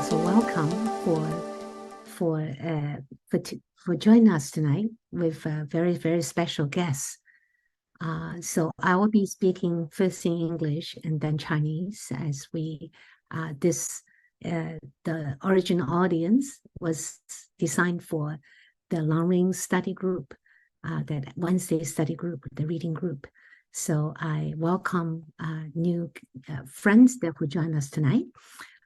So welcome for for joining us tonight with a very special guest. So I will be speaking first in English and then Chinese, as the original audience was designed for the long-range study group, that Wednesday study group, the reading group. So I welcome new friends that will join us tonight.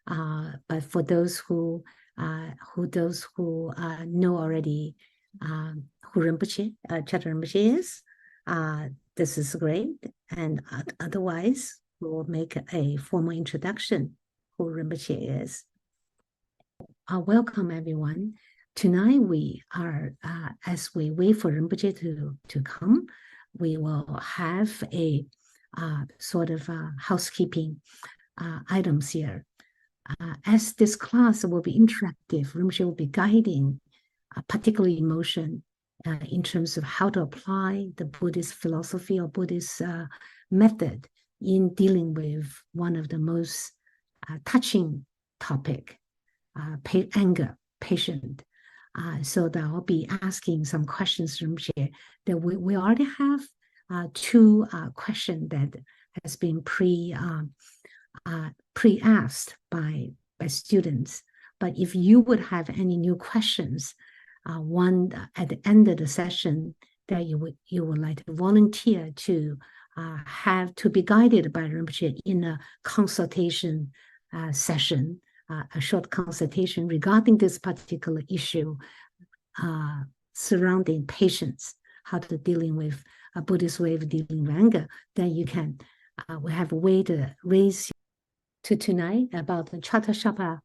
But for those who know already who Rinpoche, Chatra Rinpoche is, this is great. And otherwise, we'll make a formal introduction who Rinpoche is. Welcome, everyone. Tonight we are, as we wait for Rinpoche to come, we will have a sort of housekeeping items here. As this class will be interactive, Rinpoche will be guiding particular emotion in terms of how to apply the Buddhist philosophy or Buddhist method in dealing with one of the most touching topic, anger, patient. So that I'll be asking some questions from Rinpoche that we already have two questions that has been pre-asked by students. But if you would have any new questions, one at the end of the session that you would like to volunteer to have to be guided by Rinpoche in a consultation session, a short consultation regarding this particular issue surrounding patience, how to dealing with a Buddhist way of dealing with anger, then you can, we have a way to raise to tonight about the Chatra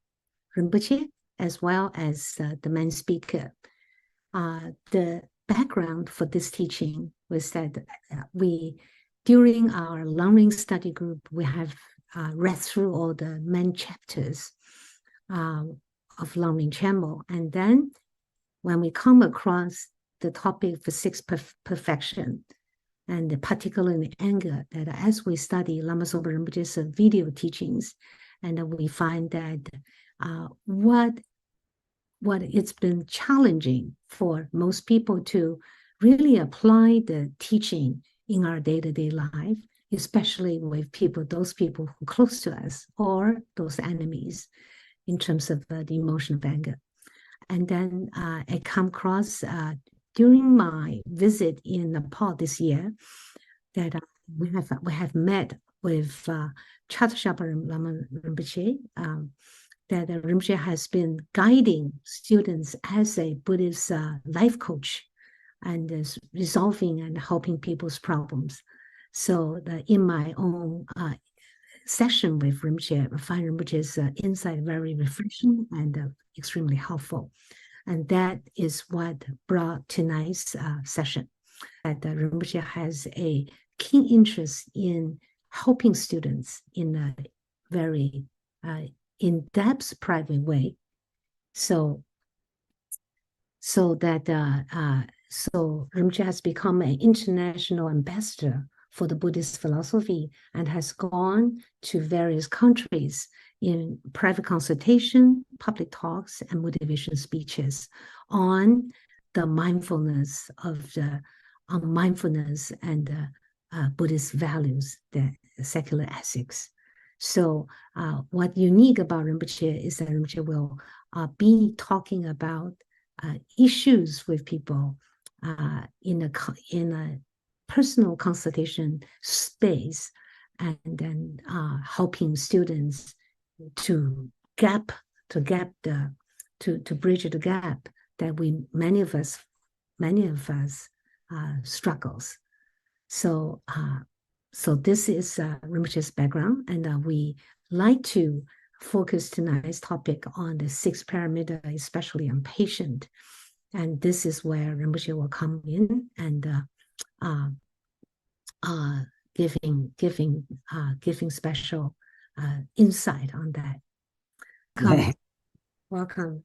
Rinpoche, as well as the main speaker. The background for this teaching was that during our long-range study group, we have read through all the main chapters of long-range Chenmo. And then when we come across the topic for sixth perfection, and particularly anger, that as we study Lama Zopa Rinpoche's video teachings, and we find that what it's been challenging for most people to really apply the teaching in our day-to-day life, especially with those people who are close to us or those enemies in terms of the emotion of anger. And then I come across during my visit in Nepal this year, that we have met with Chatra Lama Rinpoche, that Rinpoche has been guiding students as a Buddhist life coach, and is resolving and helping people's problems. So in my own session with Rinpoche, I find Rinpoche's insight very refreshing and extremely helpful. And that is what brought tonight's session. That Rinpoche has a keen interest in helping students in a very in-depth, private way. So Rinpoche has become an international ambassador for the Buddhist philosophy and has gone to various countries in private consultation, public talks, and motivation speeches on the mindfulness and Buddhist values, the secular ethics. So what's unique about Rinpoche is that Rinpoche will be talking about issues with people in a personal consultation space, and then helping students to bridge the gap that many of us struggles. So this is Rinpoche's background, and we like to focus tonight's topic on the sixth paramita, especially on patient. And this is where Rinpoche will come in and giving special insight on that. Welcome.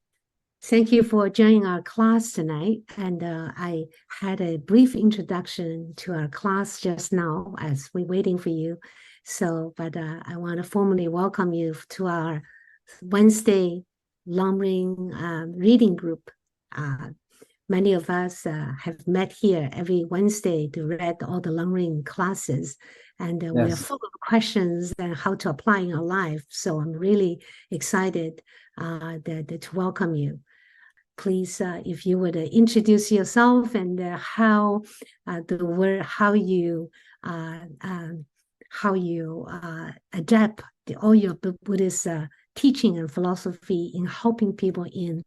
Thank you for joining our class tonight. And I had a brief introduction to our class just now as we're waiting for you. So, but I want to formally welcome you to our Wednesday long ring reading group. Many of us have met here every Wednesday to read all the long ring classes, and we are Yes. full of questions and how to apply in our life. So I'm really excited to welcome you. Please, if you would introduce yourself and how the word, how you adapt all your Buddhist teaching and philosophy in helping people in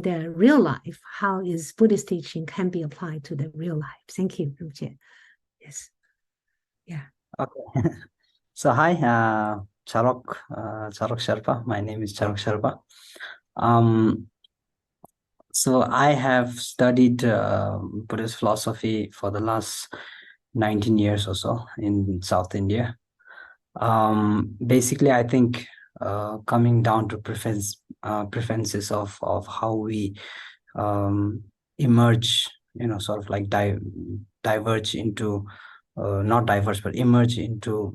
their real life. How is Buddhist teaching can be applied to the real life? Thank you, Rinpoche. Yes, yeah. Okay. So hi, Charok Sherpa. My name is Charok Sherpa. So I have studied Buddhist philosophy for the last 19 years or so in South India. Basically, I think coming down to preferences of how we emerge, sort of like diverge into not diverge but emerge into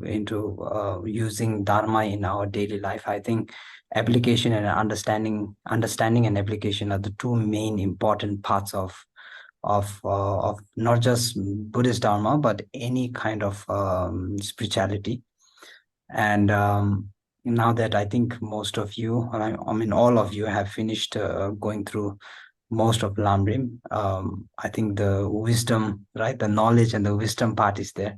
using dharma in our daily life. I think application and understanding and application are the two main important parts of not just Buddhist dharma but any kind of spirituality. And now that I think most of you, I mean all of you, have finished going through most of Lamrim, I think the wisdom, right, the knowledge and the wisdom part is there.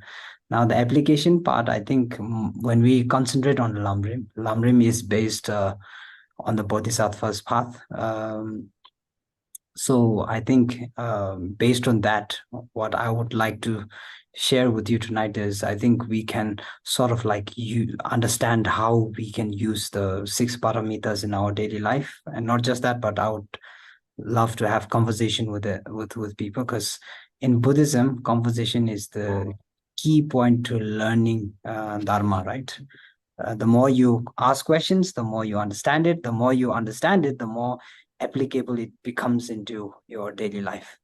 Now the application part, I think when we concentrate on Lamrim is based on the Bodhisattva's path. So I think based on that, what I would like to share with you tonight is I think we can sort of like you understand how we can use the 6 paramitas in our daily life. And not just that, but I would love to have conversation with people, because in Buddhism, conversation is the key point to learning Dharma, right? The more you ask questions, the more you understand it. The more you understand it, the more applicable it becomes into your daily life.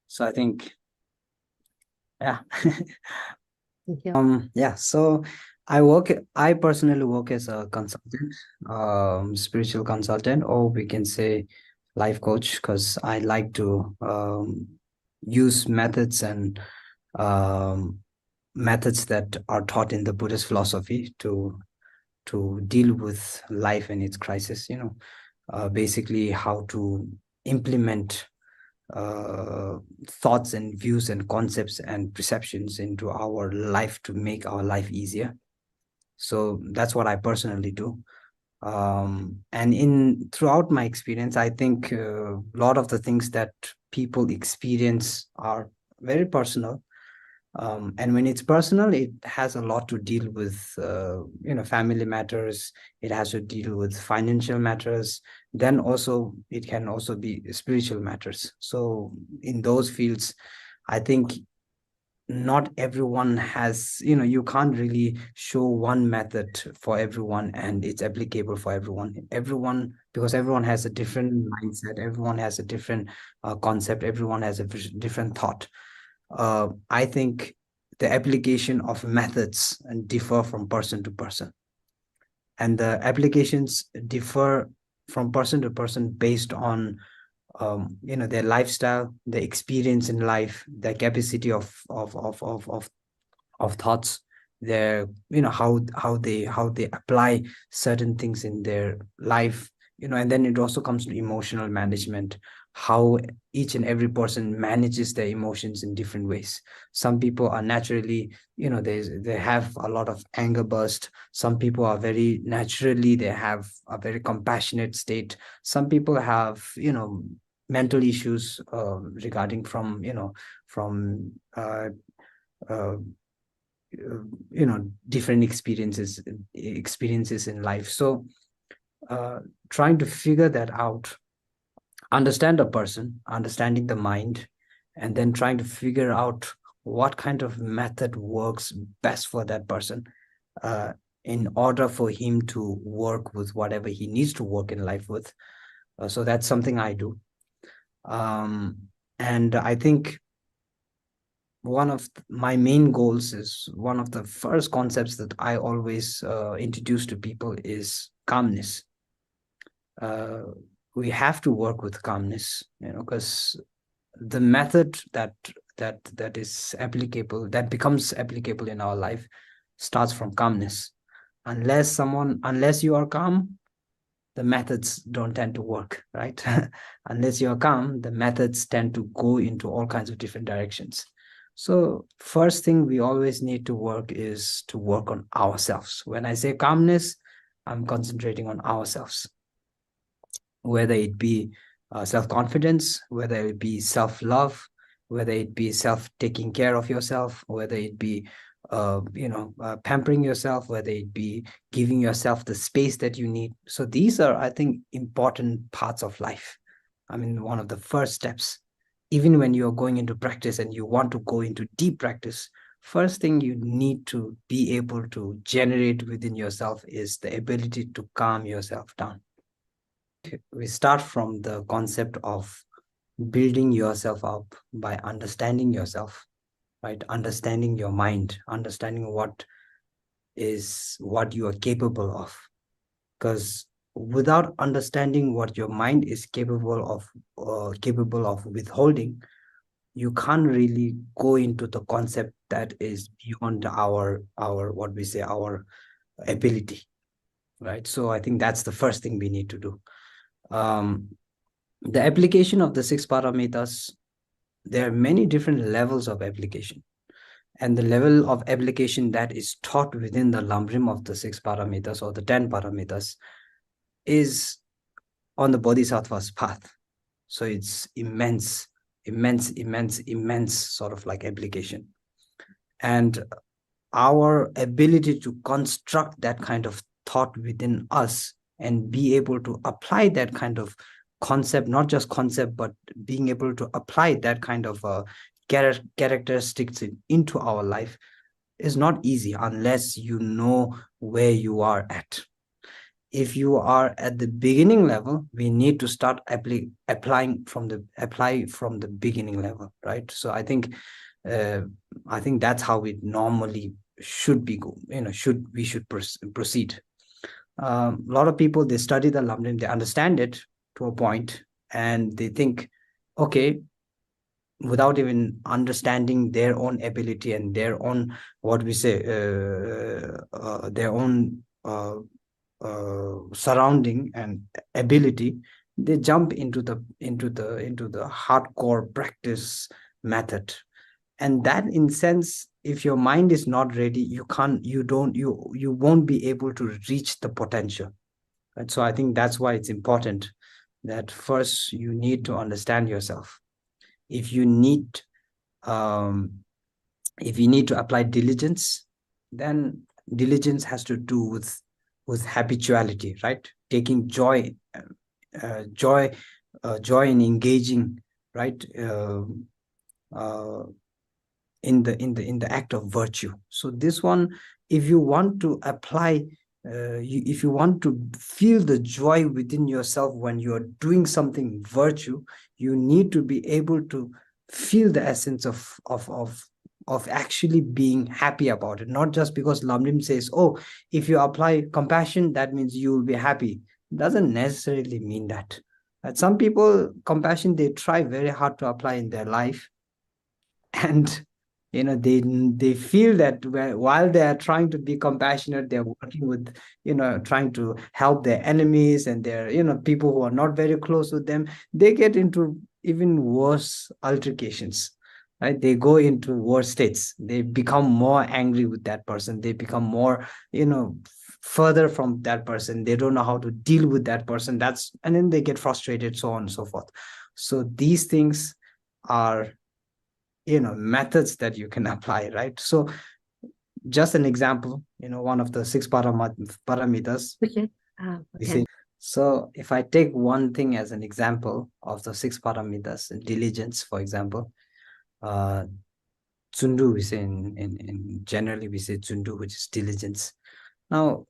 So I think, yeah. Thank you. Yeah, so I personally work as a consultant, spiritual consultant, or we can say life coach, because I like to use methods and methods that are taught in the Buddhist philosophy to deal with life and its crisis, basically how to implement thoughts and views and concepts and perceptions into our life to make our life easier. So that's what I personally do. And in throughout my experience, I think a lot of the things that people experience are very personal. And when it's personal, it has a lot to deal with, family matters. It has to deal with financial matters. Then also, it can also be spiritual matters. So in those fields, I think not everyone has, you can't really show one method for everyone and it's applicable for everyone, because everyone has a different mindset, everyone has a different concept, everyone has a different thought. I think the application of methods differ from person to person, and the applications differ from person to person based on their lifestyle, their experience in life, their capacity of thoughts, their how they apply certain things in their life, and then it also comes to emotional management, how each and every person manages their emotions in different ways. Some people are naturally, they have a lot of anger burst. Some people are very naturally, they have a very compassionate state. Some people have, mental issues regarding from uh, different experiences in life. So trying to figure that out, understand a person, understanding the mind, and then trying to figure out what kind of method works best for that person in order for him to work with whatever he needs to work in life with. So that's something I do. And I think one of my main goals is, one of the first concepts that I always introduce to people is calmness. we have to work with calmness, because the method that is applicable, that becomes applicable in our life, starts from calmness. Unless you are calm, the methods don't tend to work, right? Unless you are calm, the methods tend to go into all kinds of different directions. So first thing we always need to work is to work on ourselves. When I say calmness, I'm concentrating on ourselves, whether it be self-confidence, whether it be self-love, whether it be self-taking care of yourself, whether it be pampering yourself, whether it be giving yourself the space that you need. So these are, I think, important parts of life. I mean, one of the first steps, even when you're going into practice and you want to go into deep practice, first thing you need to be able to generate within yourself is the ability to calm yourself down. We start from the concept of building yourself up by understanding yourself, right? Understanding your mind, understanding what you are capable of. Because without understanding what your mind is capable of withholding, you can't really go into the concept that is beyond our what we say, our ability, right? So I think that's the first thing we need to do. The application of the 6 paramitas, there are many different levels of application. And the level of application that is taught within the Lamrim of the 6 paramitas or the 10 paramitas is on the Bodhisattva's path. So it's immense sort of like application. And our ability to construct that kind of thought within us and be able to apply that kind of concept, not just concept, but being able to apply that kind of characteristics into our life is not easy unless you know where you are at. If you are at the beginning level, we need to start apply from the beginning level, right? So I think that's how we normally should be we should proceed. A lot of people, they study the Lamrim, they understand it to a point, and they think, okay, without even understanding their own ability and their own, what we say, their own surrounding and ability, they jump into the hardcore practice method. And that, in sense, if your mind is not ready, you won't be able to reach the potential, right? So I think that's why it's important that first you need to understand yourself. If you need to apply diligence, then diligence has to do with habituality, right? Taking joy in engaging, right, in the act of virtue. So this one, if you want to apply, if you want to feel the joy within yourself when you are doing something virtue, you need to be able to feel the essence of actually being happy about it. Not just because Lamrim says, oh, if you apply compassion, that means you will be happy. It doesn't necessarily mean that. Some people, compassion, they try very hard to apply in their life, and they feel that while they are trying to be compassionate, they're working with, trying to help their enemies and their, people who are not very close with them. They get into even worse altercations, right? They go into worse states. They become more angry with that person. They become more, further from that person. They don't know how to deal with that person. And then they get frustrated, so on and so forth. So these things are, methods that you can apply, right? So just an example, one of the 6 paramitas. Okay. Okay. So if I take one thing as an example of the 6 paramitas, diligence, for example, tsundu, we say in generally we say tsundu, which is diligence. Now,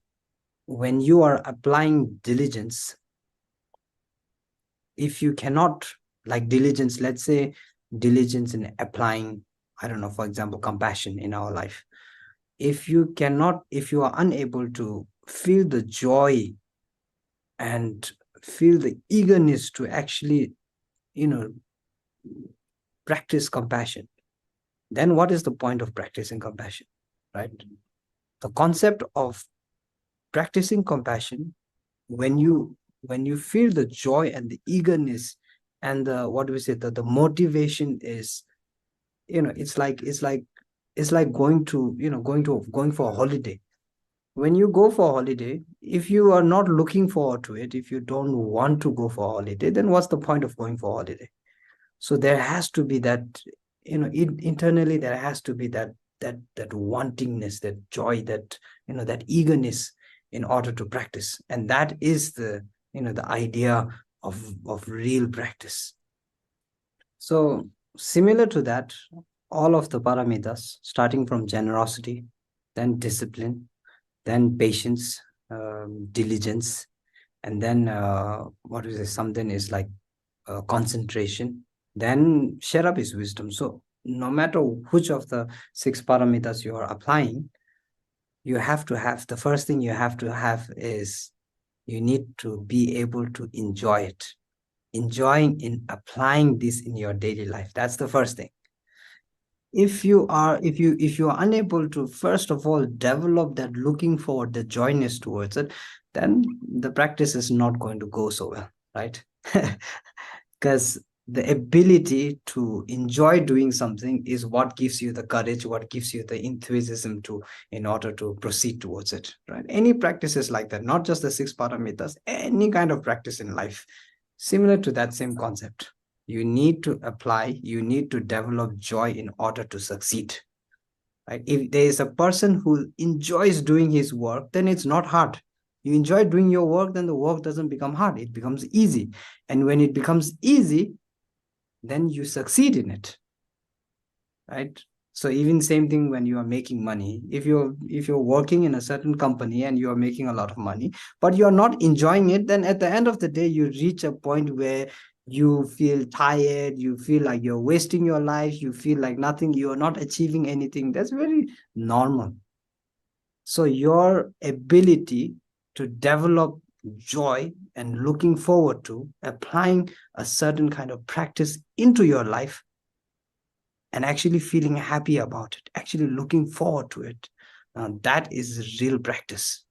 when you are applying diligence, if you cannot, like diligence, let's say diligence in applying, I don't know, for example, compassion in our life. If you are unable to feel the joy and feel the eagerness to actually, practice compassion, then what is the point of practicing compassion, right? The concept of practicing compassion, when you feel the joy and the eagerness and the, what do we say, the motivation is, it's like going for a holiday. When you go for a holiday, if you are not looking forward to it, if you don't want to go for a holiday, then what's the point of going for a holiday? So there has to be that, internally there has to be that wantingness, that joy, that eagerness in order to practice. And that is the idea of real practice. So similar to that, all of the paramitas, starting from generosity, then discipline, then patience, diligence, and then what is it? Something is like concentration. Then share up is wisdom. So no matter which of the 6 paramitas you are applying, you have to have, the first thing you have to have is you need to be able to enjoy it. Enjoying in applying this in your daily life. That's the first thing. If you are unable to first of all develop that looking forward, the joyness towards it, then the practice is not going to go so well, right? Because the ability to enjoy doing something is what gives you the courage, what gives you the enthusiasm to, in order to proceed towards it, right? Any practice is like that, not just the 6 paramitas, any kind of practice in life, similar to that same concept. You need to apply, you need to develop joy in order to succeed, right? If there is a person who enjoys doing his work, then it's not hard. You enjoy doing your work, then the work doesn't become hard, it becomes easy. And when it becomes easy, then you succeed in it, right? So even same thing when you are making money. If you're working in a certain company and you are making a lot of money, but you are not enjoying it, then at the end of the day, you reach a point where you feel tired, you feel like you're wasting your life, you feel like nothing, you are not achieving anything. That's very normal. So your ability to develop joy and looking forward to applying a certain kind of practice into your life and actually feeling happy about it, actually looking forward to it, that is real practice.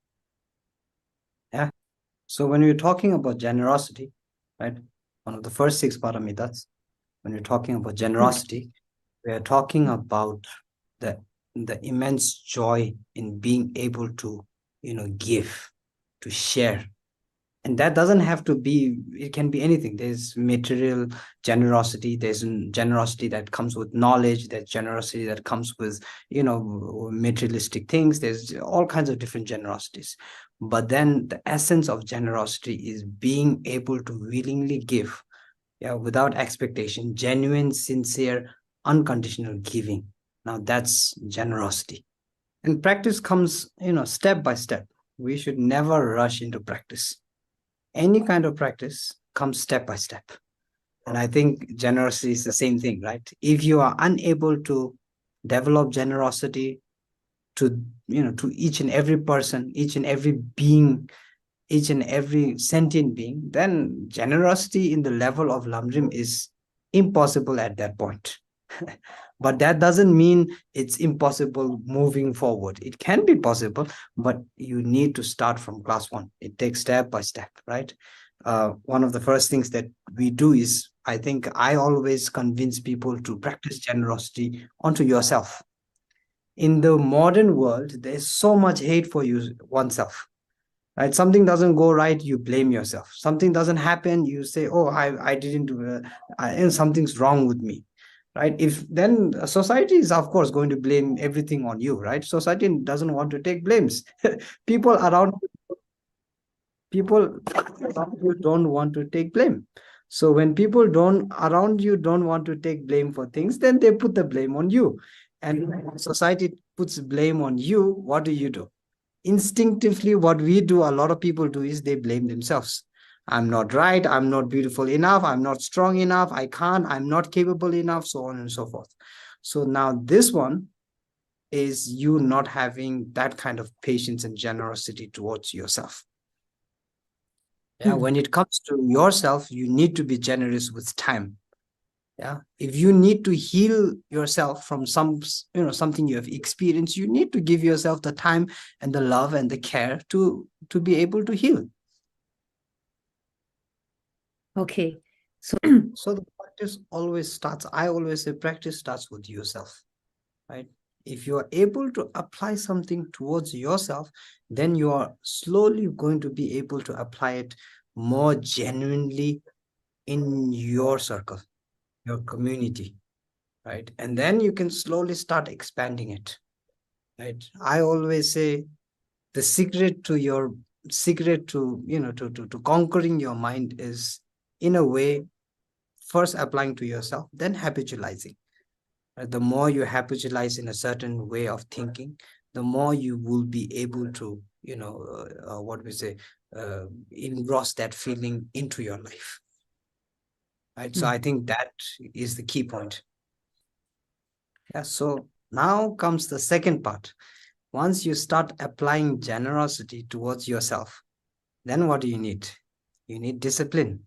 Yeah. So when we're talking about generosity, right, one of the first 6 paramitas, when we're talking about generosity, we are talking about the immense joy in being able to, give, to share. And that doesn't have to be, it can be anything. There's material generosity, there's generosity that comes with knowledge, there's generosity that comes with, materialistic things. There's all kinds of different generosities. But then the essence of generosity is being able to willingly give, yeah, without expectation, genuine, sincere, unconditional giving. Now that's generosity. And practice comes, step by step. We should never rush into practice. Any kind of practice comes step by step. And I think generosity is the same thing, right? If you are unable to develop generosity to, to each and every person, each and every being, each and every sentient being, then generosity in the level of Lamrim is impossible at that point. But that doesn't mean it's impossible moving forward. It can be possible, but you need to start from class 1. It takes step by step, right? One of the first things that we do is, I think I always convince people to practice generosity onto yourself. In the modern world, there's so much hate for you oneself, right? Something doesn't go right, you blame yourself. Something doesn't happen, you say, oh, I didn't do it, and something's wrong with me, right? If then society is of course going to blame everything on you, right? Society doesn't want to take blames. people around you don't want to take blame. So when people don't around you don't want to take blame for things, then they put the blame on you. And when society puts blame on you, what do? Instinctively, what we do, a lot of people do, is they blame themselves. I'm not right, I'm not beautiful enough, I'm not strong enough, I can't, I'm not capable enough, so on and so forth. So now this one is you not having that kind of patience and generosity towards yourself. Yeah, when it comes to yourself, you need to be generous with time. Yeah, if you need to heal yourself from something you have experienced, you need to give yourself the time and the love and the care to be able to heal. Okay. So the practice always starts, I always say practice starts with yourself, right? If you are able to apply something towards yourself, then you are slowly going to be able to apply it more genuinely in your circle, your community, right? And then you can slowly start expanding it, right? I always say the secret to to conquering your mind is, in a way, first applying to yourself, then habitualizing. The more you habitualize in a certain way of thinking, the more you will be able to what we say, engross that feeling into your life, right? So I think that is the key point. Yeah, so now comes the second part. Once you start applying generosity towards yourself, then what do you need? You need discipline.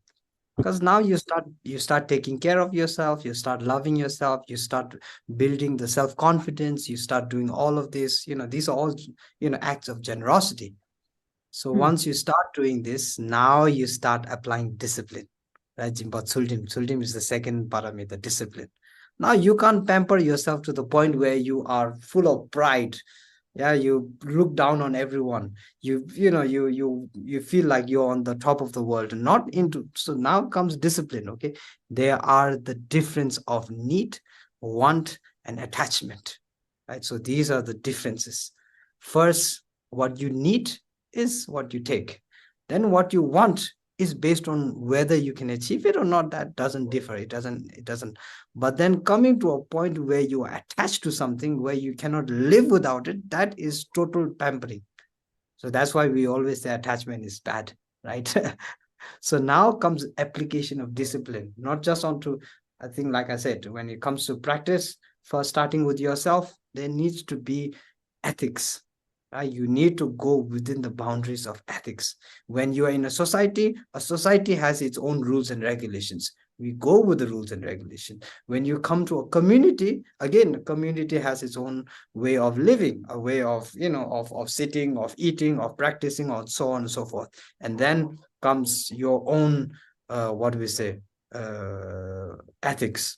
Because now you start taking care of yourself, you start loving yourself, you start building the self-confidence, you start doing all of this. These are all acts of generosity. So once you start doing this, now you start applying discipline, right? But sultim is the second parameter, discipline. Now you can't pamper yourself to the point where you are full of pride. Yeah, you look down on everyone. You feel like you're on the top of the world, not into. So now comes discipline. Okay, there are the difference of need, want, and attachment, right? So these are the differences. First, what you need is what you take. Then what you want is based on whether you can achieve it or not. That doesn't differ. It doesn't. But then coming to a point where you are attached to something where you cannot live without it, that is total pampering. So that's why we always say attachment is bad, right? So now comes application of discipline, not just onto, I think, like I said, when it comes to practice, first starting with yourself, there needs to be ethics. Right? You need to go within the boundaries of ethics. When you are in a society has its own rules and regulations. We go with the rules and regulations. When you come to a community, again, a community has its own way of living, a way of, of sitting, of eating, of practicing, or so on and so forth. And then comes your own, what do we say, ethics.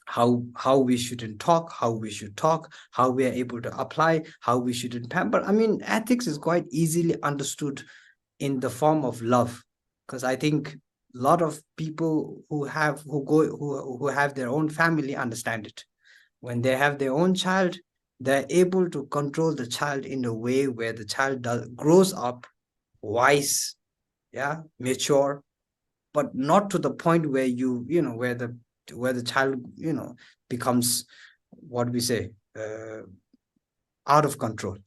How we shouldn't talk, how we should talk, how we are able to apply, how we shouldn't pamper. I mean, ethics is quite easily understood in the form of love, because I think a lot of people who have their own family understand it. When they have their own child, they're able to control the child in a way where the child grows up wise, yeah, mature, but not to the point where where the child becomes, what we say, out of control.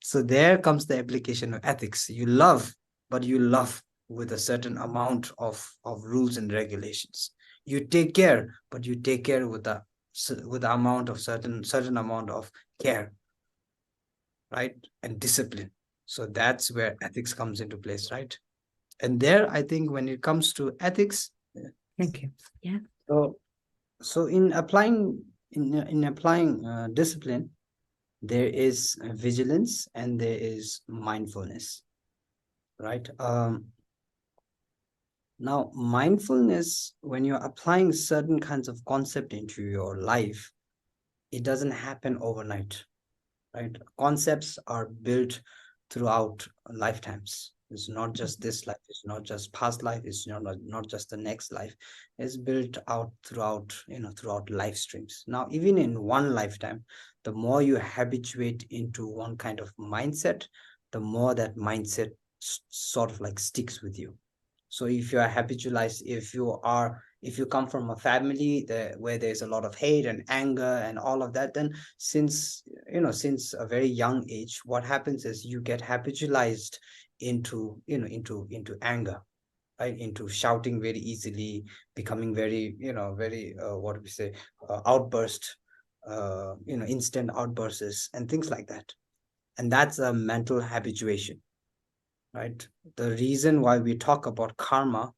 So there comes the application of ethics. You love, but you love with a certain amount of rules and regulations. You take care, but you take care with the amount of certain amount of care, right? And discipline. So that's where ethics comes into place, right? And there, I think, when it comes to ethics, Thank you. Yeah. so in applying discipline, there is vigilance and there is mindfulness, right? Now, mindfulness, when you're applying certain kinds of concept into your life, it doesn't happen overnight, right? Concepts are built throughout lifetimes. It's not just this life, it's not just past life, it's not just the next life. It's built out throughout life streams. Now, even in one lifetime, the more you habituate into one kind of mindset, the more that mindset sort of like sticks with you. So if you are habitualized, if you come from a family where there's a lot of hate and anger and all of that, then since a very young age, what happens is you get habitualized into anger, right? Into shouting very easily, becoming very, very, what do we say, outburst, instant outbursts and things like that. And that's a mental habituation. right? The reason why we talk about karma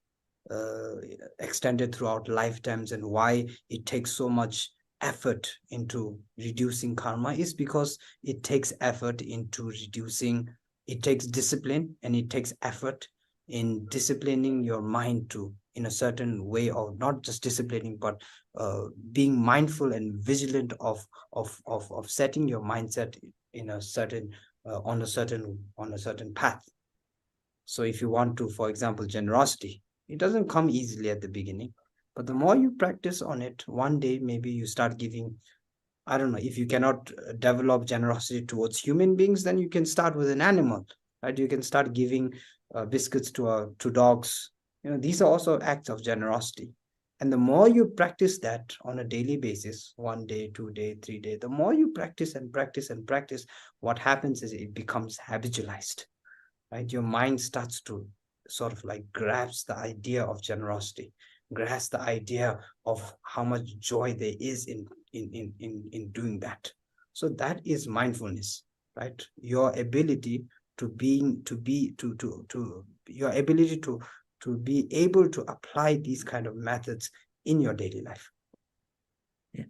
uh, extended throughout lifetimes and why it takes so much effort into reducing karma is because it takes effort into reducing, it takes discipline and it takes effort in disciplining your mind to in a certain way, or not just disciplining but being mindful and vigilant of setting your mindset in a certain on a certain path. So if you want to, for example, generosity, it doesn't come easily at the beginning, but the more you practice on it, one day maybe you start giving. I don't know, if you cannot develop generosity towards human beings, then you can start with an animal, right? You can start giving biscuits to dogs. You know, these are also acts of generosity. And the more you practice that on a daily basis, 1 day, 2 day, 3 day, the more you practice and practice and practice, what happens is it becomes habitualized, right? Your mind starts to sort of like grasp the idea of generosity, grasp the idea of how much joy there is in doing that. So that is mindfulness, right? Your ability to being to your ability to be able to apply these kind of methods in your daily life. Yeah.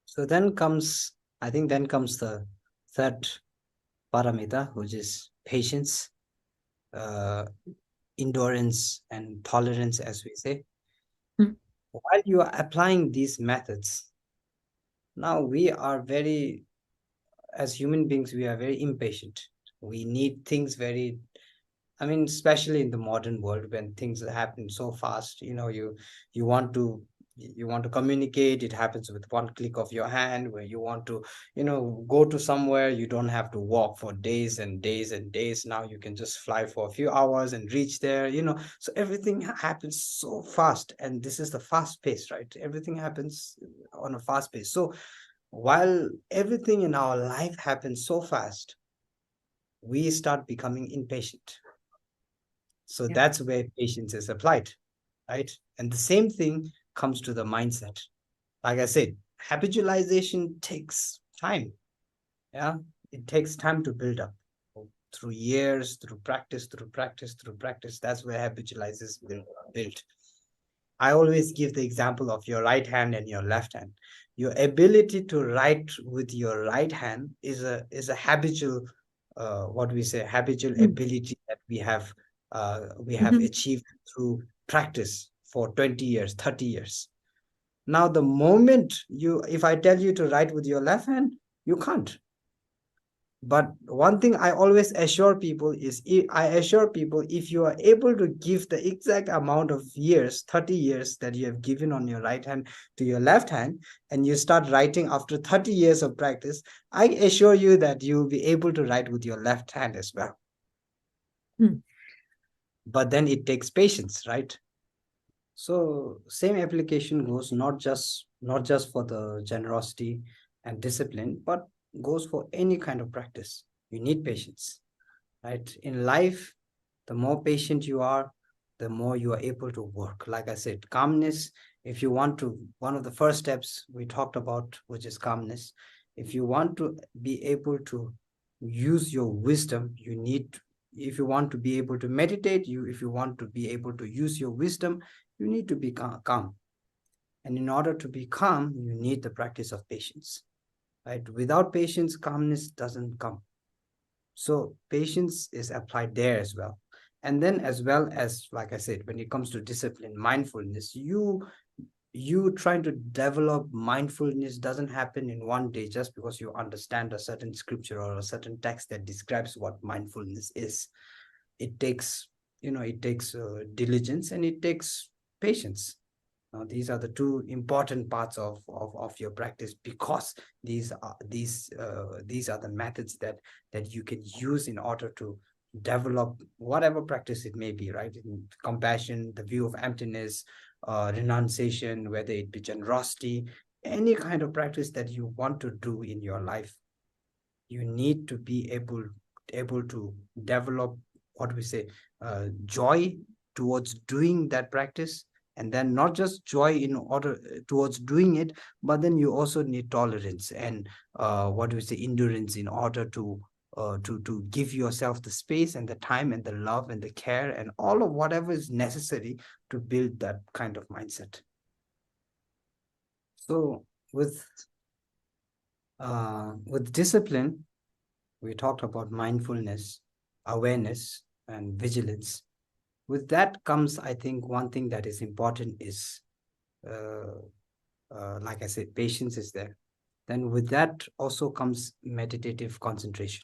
So then comes, I think then comes the third paramita, which is patience, uh, endurance and tolerance, as we say. Mm. While you are applying these methods, now we are very, as human beings, we are very impatient. We need things very, I mean, especially in the modern world when things happen so fast, you know, you want to you want to communicate, it happens with one click of your hand. Where you want to, you know, go to somewhere, you don't have to walk for days and days and days. Now you can just fly for a few hours and reach there, you know. So everything happens so fast, and this is the fast pace, right? Everything happens on a fast pace. So while everything in our life happens so fast, we start becoming impatient. So Yeah. that's where patience is applied, right? And the same thing comes to the mindset. Like I said, habitualization takes time. Yeah, it takes time to build up through years, through practice, through practice, through practice. That's where habitualizes built. I always give the example of your right hand and your left hand. Your ability to write with your right hand is a habitual, what we say, habitual Mm. ability that we have Mhm. achieved through practice for 20 years, 30 years. Now, the moment you, if I tell you to write with your left hand, you can't. But one thing I always assure people is, I assure people, if you are able to give the exact amount of years, 30 years that you have given on your right hand to your left hand, and you start writing after 30 years of practice, I assure you that you will be able to write with your left hand as well. Mm. But then it takes patience, right? So same application goes not just for the generosity and discipline, but goes for any kind of practice. You need patience, right? In life, the more patient you are, the more you are able to work. Like I said, calmness, if you want to, one of the first steps we talked about, which is calmness, if you want to be able to use your wisdom, you need, if you want to be able to meditate, if you want to be able to use your wisdom, you need to be calm. And in order to be calm, you need the practice of patience, right? Without patience, calmness doesn't come. So patience is applied there as well. And then, as well as, like I said, when it comes to discipline, mindfulness, you trying to develop mindfulness doesn't happen in one day just because you understand a certain scripture or a certain text that describes what mindfulness is. It takes, you know, it takes diligence and it takes patience. Now, these are the two important parts of your practice, because these are the methods that you can use in order to develop whatever practice it may be, right? In compassion, the view of emptiness, renunciation, whether it be generosity, any kind of practice that you want to do in your life, you need to be able to develop, what we say, joy towards doing that practice. And then not just joy in order towards doing it, but then you also need tolerance and what do we say, endurance, in order to to give yourself the space and the time and the love and the care and all of whatever is necessary to build that kind of mindset. So with discipline, we talked about mindfulness, awareness, and vigilance. With that comes, I think, one thing that is important is, like I said, patience is there. Then with that also comes meditative concentration,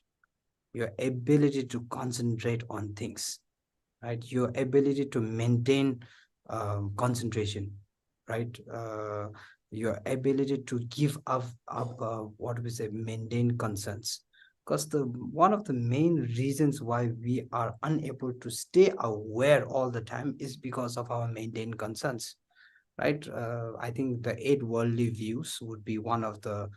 your ability to concentrate on things, right? Your ability to maintain concentration, right? Your ability to give up what we say, maintain concerns. Because the one of the main reasons why we are unable to stay aware all the time is because of our maintained concerns, right? I think the 8 worldly views would be one of the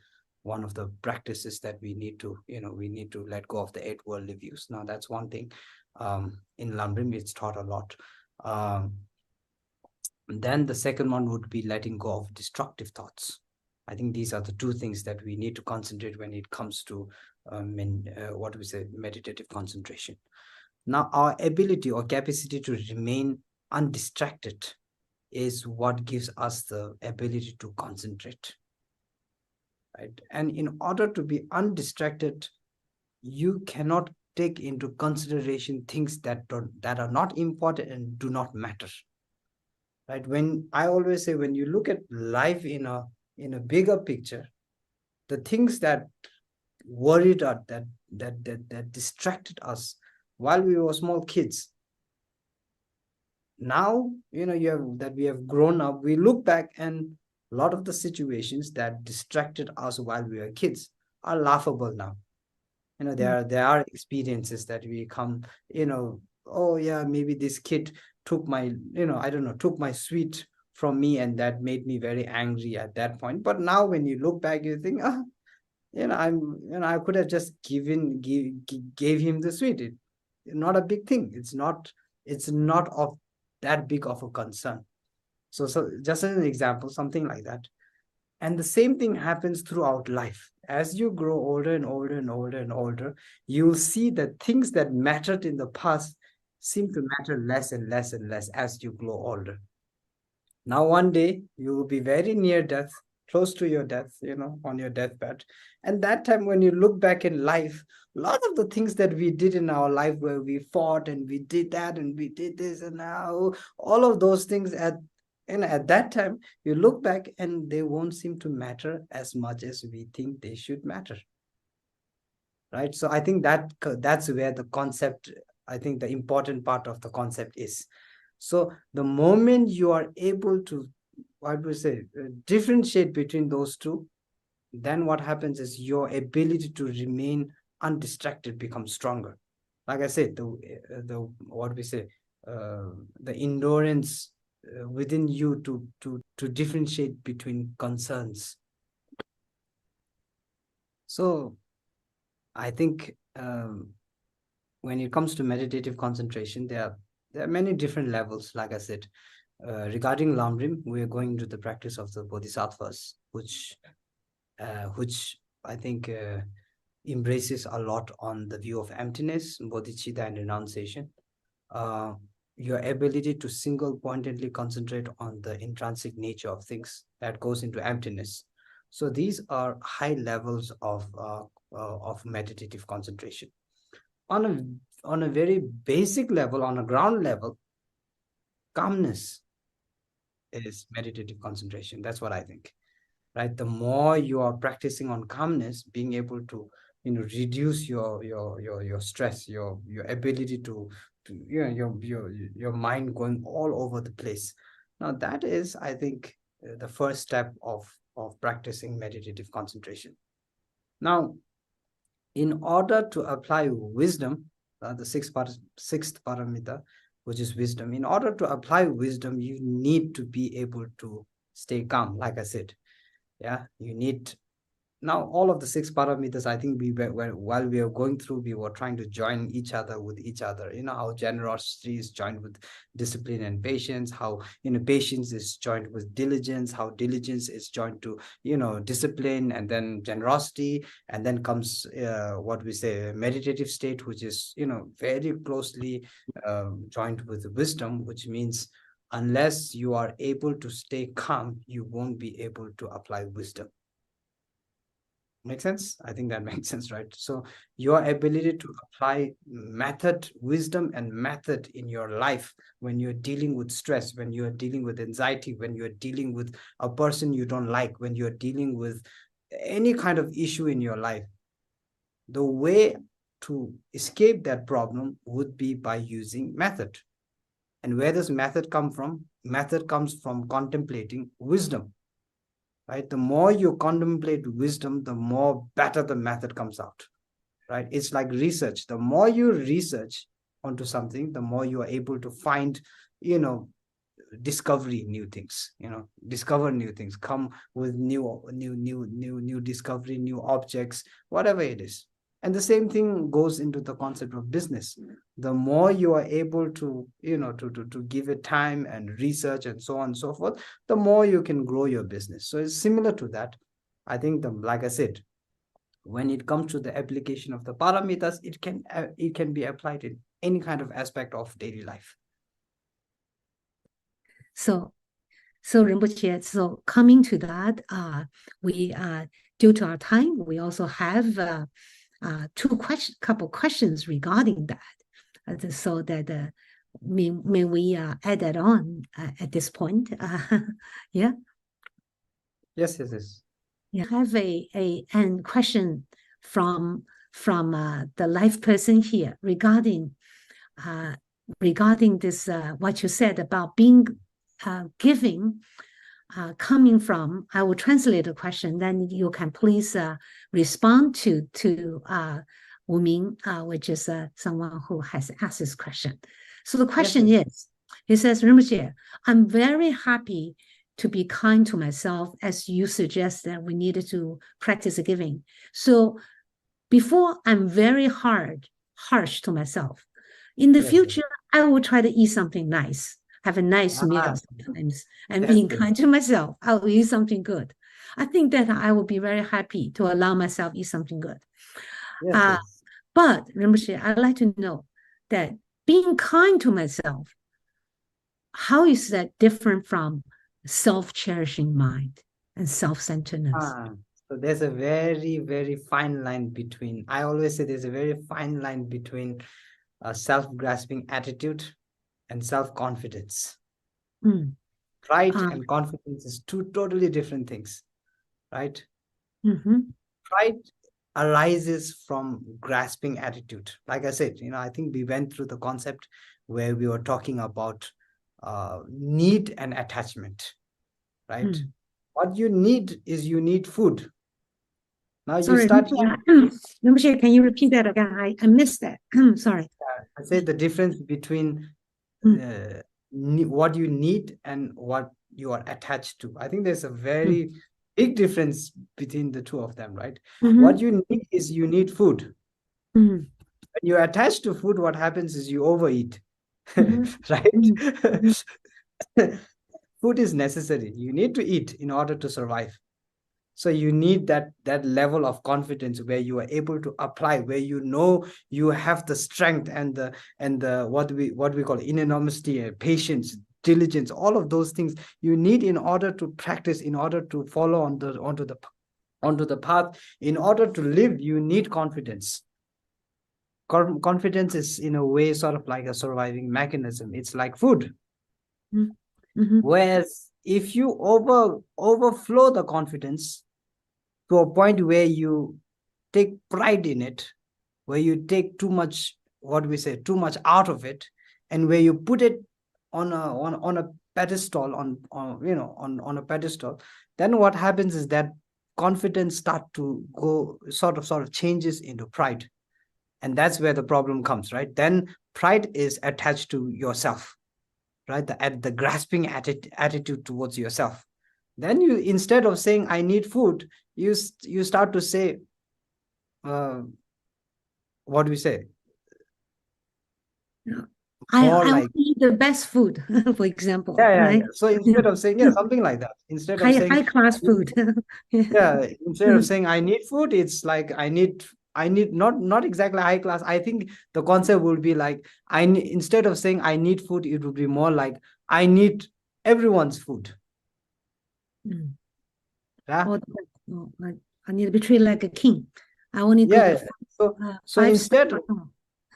practices that we need to, we need to let go of the 8 worldly views. Now that's one thing. In Lamrim, it's taught a lot. Then the second one would be letting go of destructive thoughts. I think these are the two things that we need to concentrate when it comes to what we say, meditative concentration. Now, our ability or capacity to remain undistracted is what gives us the ability to concentrate, right? And in order to be undistracted, you cannot take into consideration things that are not important and do not matter, right? When I always say, when you look at life in a bigger picture, the things that worried us, that distracted us while we were small kids, now we have grown up, we look back, and a lot of the situations that distracted us while we were kids are laughable now. There are experiences that we come, oh yeah, maybe this kid took my, I don't know, took my sweet from me, and that made me very angry at that point. But now when you look back, you think, I could have just gave him the sweet. Not a big thing. It's not of that big of a concern. So just as an example, something like that. And the same thing happens throughout life. As you grow older and older and older and older, you'll see that things that mattered in the past seem to matter less and less and less as you grow older. Now, one day you will be very near death, close to your death, on your deathbed. And that time, when you look back in life, a lot of the things that we did in our life, where we fought and we did that and we did this, and now all of those things at that time, you look back and they won't seem to matter as much as we think they should matter. Right. So I think that's where the concept, I think the important part of the concept is. So the moment you are able to, what we say, differentiate between those two, then what happens is your ability to remain undistracted becomes stronger. Like I said, the what we say, the endurance within you to differentiate between concerns. So I think when it comes to meditative concentration, there are many different levels. Like I said, regarding Lamrim, we are going to the practice of the bodhisattvas, which I think embraces a lot on the view of emptiness, bodhicitta, and renunciation. Your ability to single-pointedly concentrate on the intrinsic nature of things that goes into emptiness. So these are high levels of meditative concentration. On a very basic level, on a ground level, calmness is meditative concentration. That's what I think. Right? The more you are practicing on calmness, being able to reduce your stress, your ability to your mind going all over the place. Now that is, I think, the first step of practicing meditative concentration. Now, in order to apply wisdom, the sixth paramita, which is wisdom, in order to apply wisdom, you need to be able to stay calm. Like I said, yeah, you need now all of the 6 parameters, I think while we are going through, we were trying to join each other with each other. How generosity is joined with discipline and patience, how patience is joined with diligence, how diligence is joined to discipline, and then generosity, and then comes what we say meditative state, which is very closely joined with wisdom, which means unless you are able to stay calm, you won't be able to apply wisdom. Make sense? I think that makes sense, right? So your ability to apply wisdom and method in your life when you're dealing with stress, when you're dealing with anxiety, when you're dealing with a person you don't like, when you're dealing with any kind of issue in your life, the way to escape that problem would be by using method. And where does method come from? Method comes from contemplating wisdom. Right? The more you contemplate wisdom, the more better the method comes out. Right? It's like research. The more you research onto something, the more you are able to find, discover new things, come with new discovery, new objects, whatever it is. And the same thing goes into the concept of business. The more you are able to to give it time and research and so on and so forth, the more you can grow your business. So it's similar to that. I think like I said, when it comes to the application of the paramitas, it can be applied in any kind of aspect of daily life. So Rinpoche, so coming to that, we due to our time, we also have couple questions regarding that. So that may we add that on at this point? Yeah. Yes. Yeah, I have a question from the life person here regarding this what you said about being giving, coming from. I will translate the question, then you can please respond to Wu Ming, which is someone who has asked this question. So the question is, he says, Rinpoche, I'm very happy to be kind to myself, as you suggest that we needed to practice giving. So before I'm very harsh to myself. In the future, I will try to eat something nice, have a nice meal sometimes, and being kind to myself. I will eat something good. I think that I will be very happy to allow myself eat something good. But Rinpoche, I'd like to know that being kind to myself, how is that different from self-cherishing mind and self-centeredness? So there's a very, very fine line between, I always say there's a very fine line between a self-grasping attitude and self-confidence. Pride and confidence is two totally different things, right? Pride arises from grasping attitude. Like I said, I think we went through the concept where we were talking about need and attachment, right? What you need is you need food. Now you start Rinpoche, can you repeat that again? I missed that. Sorry. I said the difference between what you need and what you are attached to. I think there's a very big difference between the two of them, right? What you need is you need food. When you're attached to food, what happens is you overeat, right? Food is necessary. You need to eat in order to survive. So you need that level of confidence where you are able to apply, where you have the strength and the what we call enormity, patience, diligence, all of those things you need in order to practice, in order to follow onto the path, in order to live. You need confidence. Confidence is in a way sort of like a surviving mechanism. It's like food. Whereas if you overflow the confidence to a point where you take pride in it, where you take too much, too much out of it, and where you put it on a pedestal, on a pedestal, then what happens is that confidence start to go sort of changes into pride. And that's where the problem comes, right? Then pride is attached to yourself, right? The grasping attitude towards yourself. Then you, instead of saying I need food, you start to say, what do we say? More I want like, to eat the best food, for example, yeah. right? So instead of saying, yeah, something like that, instead of saying High class food. yeah, instead of saying I need food, it's like I need not exactly high class. I think the concept would be like instead of saying I need food, it would be more like I need everyone's food. Mm. Yeah. Or like, I need to be treated like a king. I only got Yeah. the So five-star instead, hotel.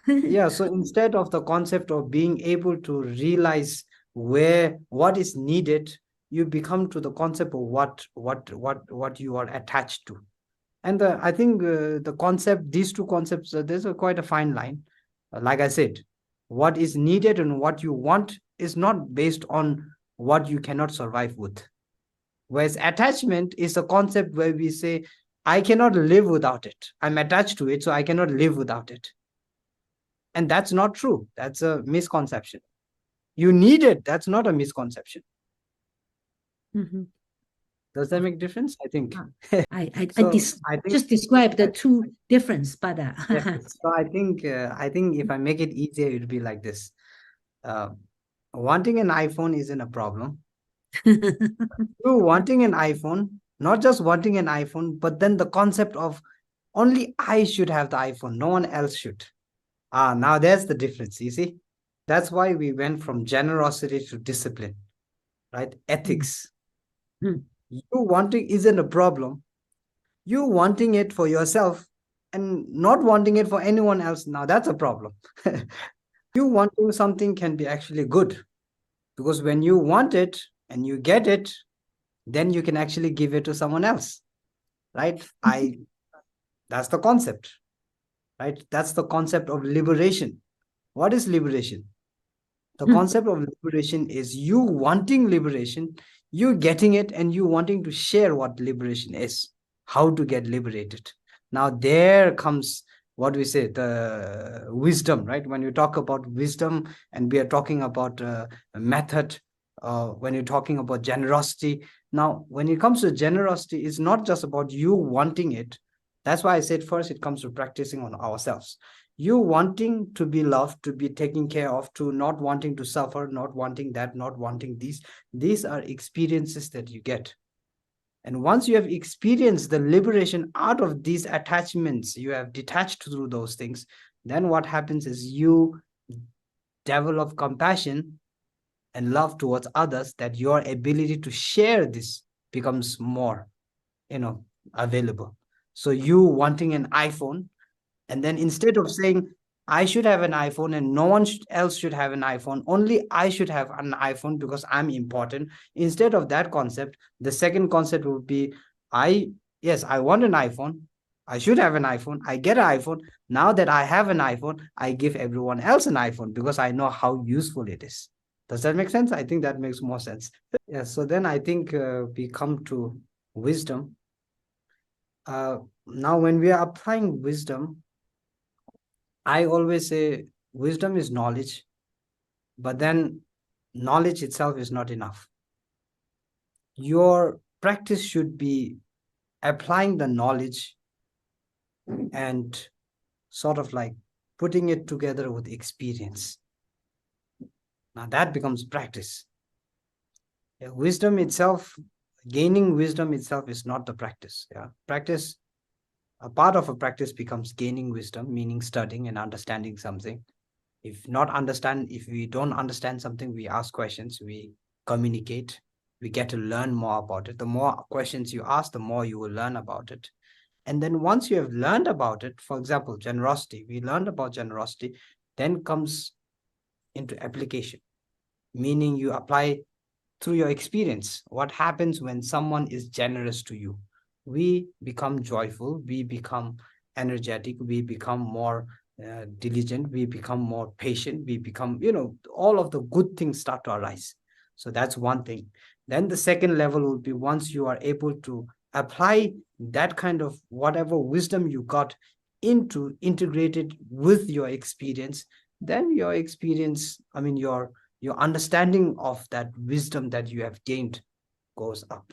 yeah, so instead of the concept of being able to realize what is needed, you become to the concept of what you are attached to. And I think the concept, these two concepts, there's quite a fine line. Like I said, what is needed and what you want is not based on what you cannot survive with. Whereas attachment is a concept where we say, I cannot live without it. I'm attached to it, so I cannot live without it. And that's not true. That's a misconception. You need it. That's not a misconception. Mhm. Does that make difference? I think. I So I think just described the I, two difference, but yes. So I think if I make it easier, it would be like this. Uh, Wanting an iPhone isn't a problem. You wanting an iPhone, not just wanting an iPhone, but then the concept of only I should have the iPhone, no one else should. Ah, now there's the difference. You see, that's why we went from generosity to discipline, right? Ethics. Mm. You wanting isn't a problem. You wanting it for yourself and not wanting it for anyone else, now that's a problem. You wanting something can be actually good, because when you want it and you get it, then you can actually give it to someone else, right? That's the concept, right? That's the concept of liberation. What is liberation? The Mm. concept of liberation is you wanting liberation, you getting it, and you wanting to share what liberation is, how to get liberated. Now there comes what we say, the wisdom, right? When you talk about wisdom and we are talking about a method, when you're talking about generosity. Now when it comes to generosity, it's not just about you wanting it. That's why I said first it comes to practicing on ourselves. You wanting to be loved, to be taken care of, to not wanting to suffer, not wanting that, not wanting these are experiences that you get. And once you have experienced the liberation out of these attachments, you have detached through those things, then what happens is you develop compassion and love towards others, that your ability to share this becomes more, available. So you wanting an iPhone, and then instead of saying, I should have an iPhone and no one else should have an iPhone, only I should have an iPhone because I'm important. Instead of that concept, the second concept would be, yes, I want an iPhone. I should have an iPhone. I get an iPhone. Now that I have an iPhone, I give everyone else an iPhone because I know how useful it is. Does that make sense? I think that makes more sense. Yeah. So then I think we come to wisdom. Now, when we are applying wisdom, I always say wisdom is knowledge, but then knowledge itself is not enough. Your practice should be applying the knowledge and sort of like putting it together with experience. Now that becomes practice. Wisdom itself, gaining wisdom itself is not the practice. Yeah. Practice, a part of a practice becomes gaining wisdom, meaning studying and understanding something. If we don't understand something, we ask questions, we communicate, we get to learn more about it. The more questions you ask, the more you will learn about it. And then once you have learned about it, for example, generosity, we learned about generosity, then comes into application, meaning you apply through your experience. What happens when someone is generous to you? We become joyful, we become energetic, we become more diligent, we become more patient, we become, all of the good things start to arise. So that's one thing. Then the second level would be, once you are able to apply that kind of whatever wisdom you got into integrated with your experience, then your experience, I mean, your understanding of that wisdom that you have gained goes up.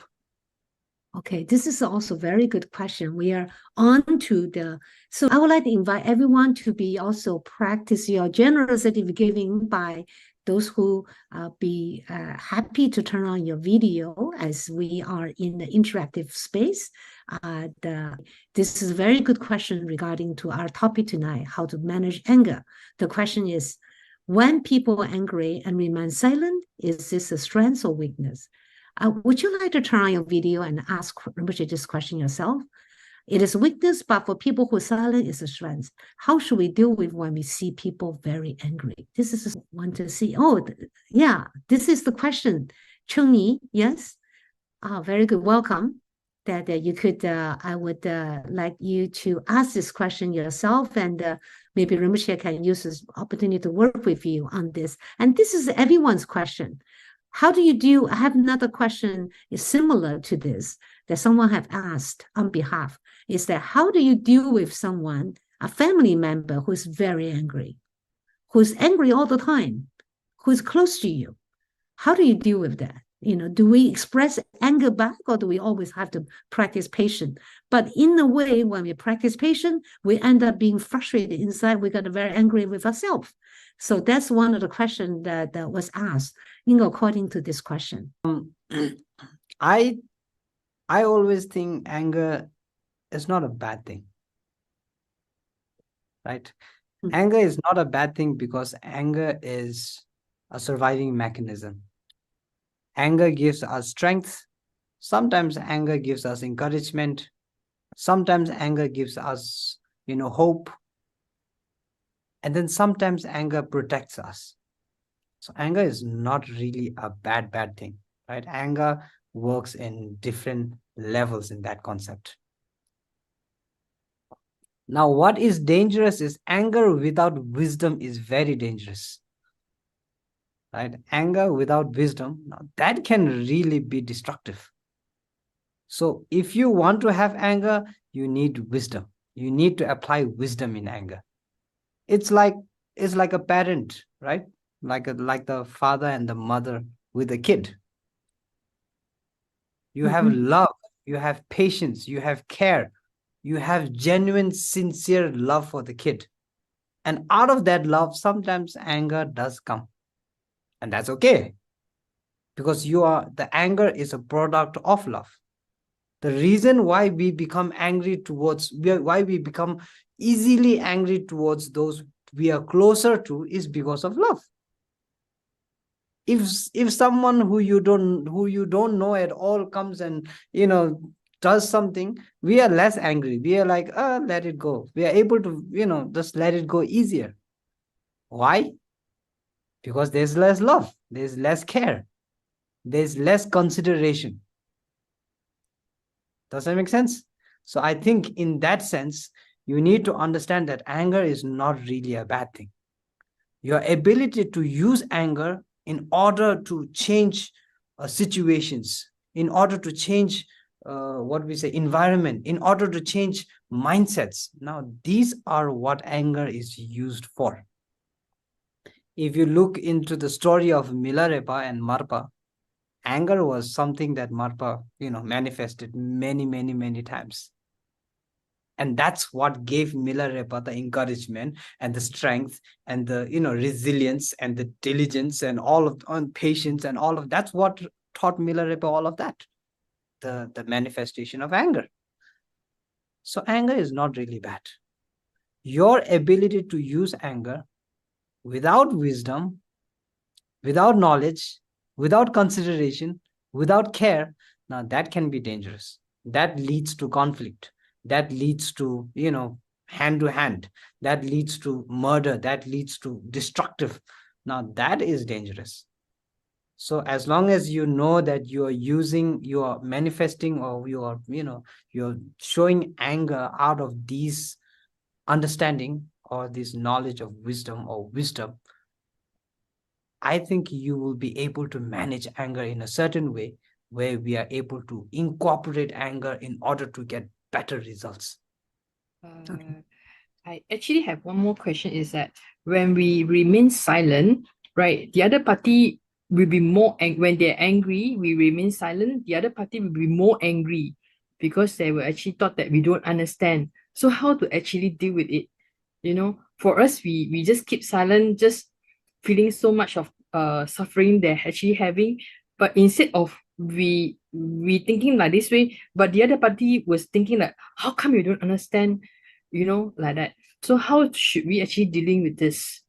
Okay, this is also a very good question. We are on to so I would like to invite everyone to be also practice your generosity giving by those who be happy to turn on your video as we are in the interactive space. This is a very good question regarding to our topic tonight, how to manage anger. The question is, when people are angry and remain silent, is this a strength or weakness? Would you like to turn on your video and ask Rinpoche this question yourself? It is weakness, but for people who are silent, it's a strength. How should we deal with when we see people very angry? This is one to see. Oh, yeah, this is the question. Chung-Ni, yes? Very good. Welcome. That you could, I would like you to ask this question yourself, and maybe Rinpoche can use this opportunity to work with you on this. And this is everyone's question. How do you do? I have another question is similar to this that someone have asked on behalf, is that how do you deal with someone, a family member who is very angry, who's angry all the time, who's close to you? How do you deal with that? Do we express anger back, or do we always have to practice patience? But in a way, when we practice patience, we end up being frustrated inside. We got very angry with ourselves. So that's one of the questions that was asked, according to this question. I always think anger is not a bad thing, right? Anger is not a bad thing because anger is a surviving mechanism. Anger gives us strength. Sometimes anger gives us encouragement. Sometimes anger gives us, hope. And then sometimes anger protects us. So anger is not really a bad thing, right? Anger works in different levels in that concept. Now, what is dangerous is anger without wisdom is very dangerous, right? Anger without wisdom, now that can really be destructive. So if you want to have anger, you need wisdom. You need to apply wisdom in anger. It's like a parent, right? Like the father and the mother with a kid. You have love, you have patience, you have care, you have genuine, sincere love for the kid. And out of that love, sometimes anger does come. And that's okay. Because the anger is a product of love. The reason why we become why we become easily angry towards those we are closer to is because of love. If someone who you don't know at all comes and does something, we are less angry. We are like, let it go. We are able to just let it go easier. Why? Because there's less love, there's less care, there's less consideration. Does that make sense? So I think in that sense, you need to understand that anger is not really a bad thing. Your ability to use anger in order to change situations, in order to change environment, in order to change mindsets. Now, these are what anger is used for. If you look into the story of Milarepa and Marpa, anger was something that Marpa, manifested many times. And that's what gave Milarepa the encouragement and the strength and the resilience and the diligence and all of patience and all of that's what taught Milarepa all of that, the manifestation of anger. So anger is not really bad. Your ability to use anger without wisdom, without knowledge, without consideration, without care, now that can be dangerous. That leads to conflict. That leads to, hand to hand. That leads to murder. That leads to destructive. Now that is dangerous. So as long as you know that you are manifesting, or you're showing anger out of these understanding or this knowledge of wisdom, I think you will be able to manage anger in a certain way where we are able to incorporate anger in order to get better results. I actually have one more question, is that when we remain silent, right, the other party will be more when they're angry, we remain silent, the other party will be more angry. because they were actually thought that we don't understand. So how to actually deal with it? For us, we just keep silent, just feeling so much of suffering they're actually having. But instead of we thinking like this way, but the other party was thinking like, how come you don't understand? Like that. So how should we actually dealing with this?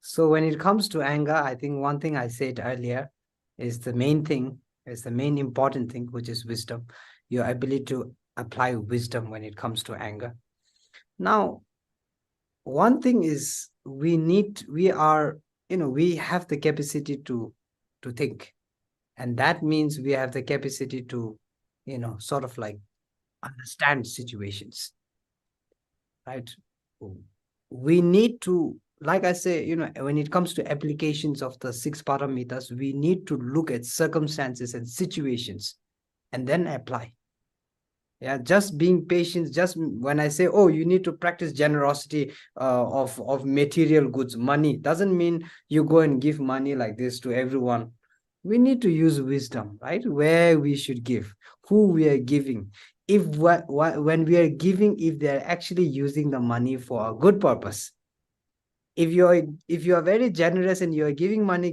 So when it comes to anger, I think one thing I said earlier is the main thing, is the main important thing, which is wisdom, your ability to apply wisdom when it comes to anger. Now, one thing is we have the capacity to think. And that means we have the capacity to, sort of like understand situations, right? We need to, like I say, when it comes to applications of the 6 paramitas, we need to look at circumstances and situations and then apply. Yeah, just being patient. Just when I say, oh, you need to practice generosity of material goods, money, doesn't mean you go and give money like this to everyone. We need to use wisdom, right? Where we should give, who we are giving, if when we are giving, if they're actually using the money for a good purpose. If you are very generous and you are giving money,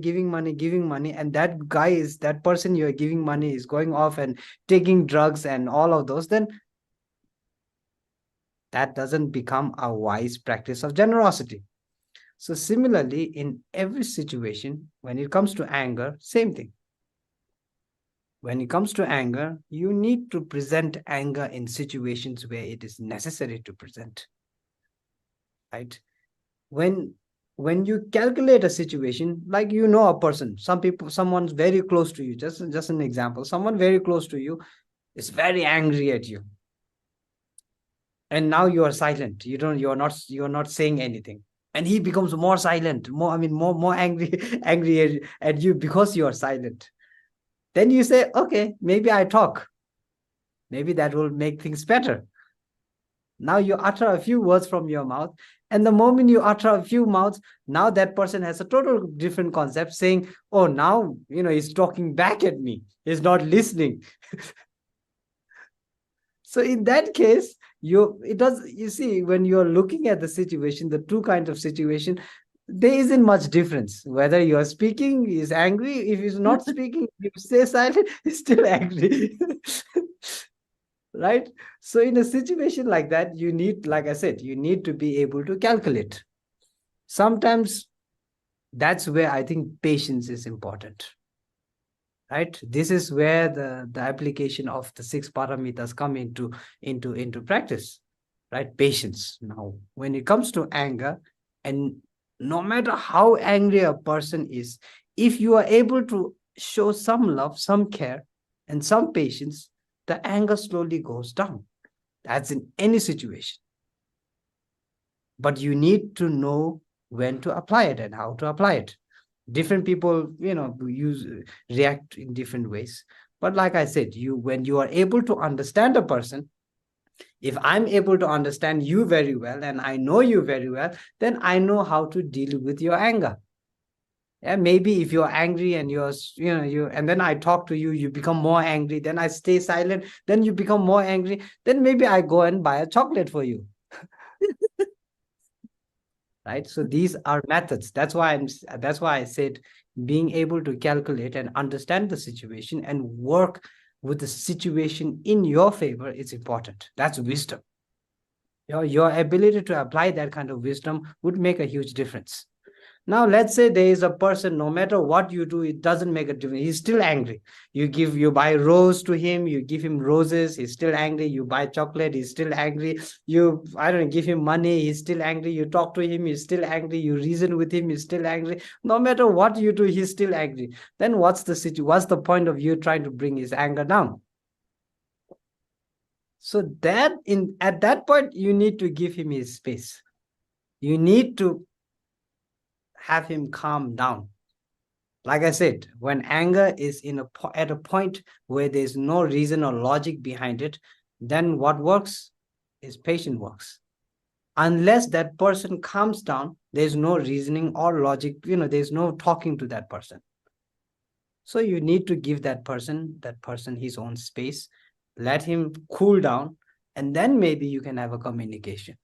and that person you are giving money is going off and taking drugs and all of those, then that doesn't become a wise practice of generosity. So similarly, in every situation, when it comes to anger, same thing. When it comes to anger, you need to present anger in situations where it is necessary to present, right? When you calculate a situation, like a person, someone's very close to you, just an example, someone very close to you is very angry at you, and now you are silent, you're not saying anything, and he becomes more silent, more angry angry at you because you are silent. Then you say, okay, maybe I talk, maybe that will make things better. Now you utter a few words from your mouth, and the moment you utter a few mouths, now that person has a total different concept, saying, oh, now he's talking back at me, he's not listening. So in that case, you see, when you're looking at the situation, the two kinds of situation, there isn't much difference. Whether you're speaking, he's angry. If he's not speaking, you stay silent, he's still angry. Right? So in a situation like that, you need, like I said, you need to be able to calculate. Sometimes that's where I think patience is important. Right? This is where the application of the 6 paramitas come into practice, right? Patience. Now, when it comes to anger, and no matter how angry a person is, if you are able to show some love, some care, and some patience, the anger slowly goes down. That's in any situation. But you need to know when to apply it and how to apply it. Different people, react in different ways. But like I said, when you are able to understand a person, if I'm able to understand you very well and I know you very well, then I know how to deal with your anger. Yeah, maybe if you're angry and and then I talk to you, you become more angry, then I stay silent, then you become more angry, then maybe I go and buy a chocolate for you. Right? So these are methods. That's why I said being able to calculate and understand the situation and work with the situation in your favor is important. That's wisdom. Your ability to apply that kind of wisdom would make a huge difference. Now, let's say there is a person, no matter what you do, it doesn't make a difference. He's still angry. You buy rose to him, you give him roses, he's still angry. You buy chocolate, he's still angry. I don't know, give him money, he's still angry. You talk to him, he's still angry. You reason with him, he's still angry. No matter what you do, he's still angry. Then what's the point of you trying to bring his anger down? So at that point, you need to give him his space. You need to have him calm down. Like I said, when anger is at a point where there's no reason or logic behind it, then what works is patience works. Unless that person calms down, there's no reasoning or logic, there's no talking to that person. So you need to give that person his own space, let him cool down, and then maybe you can have a communication.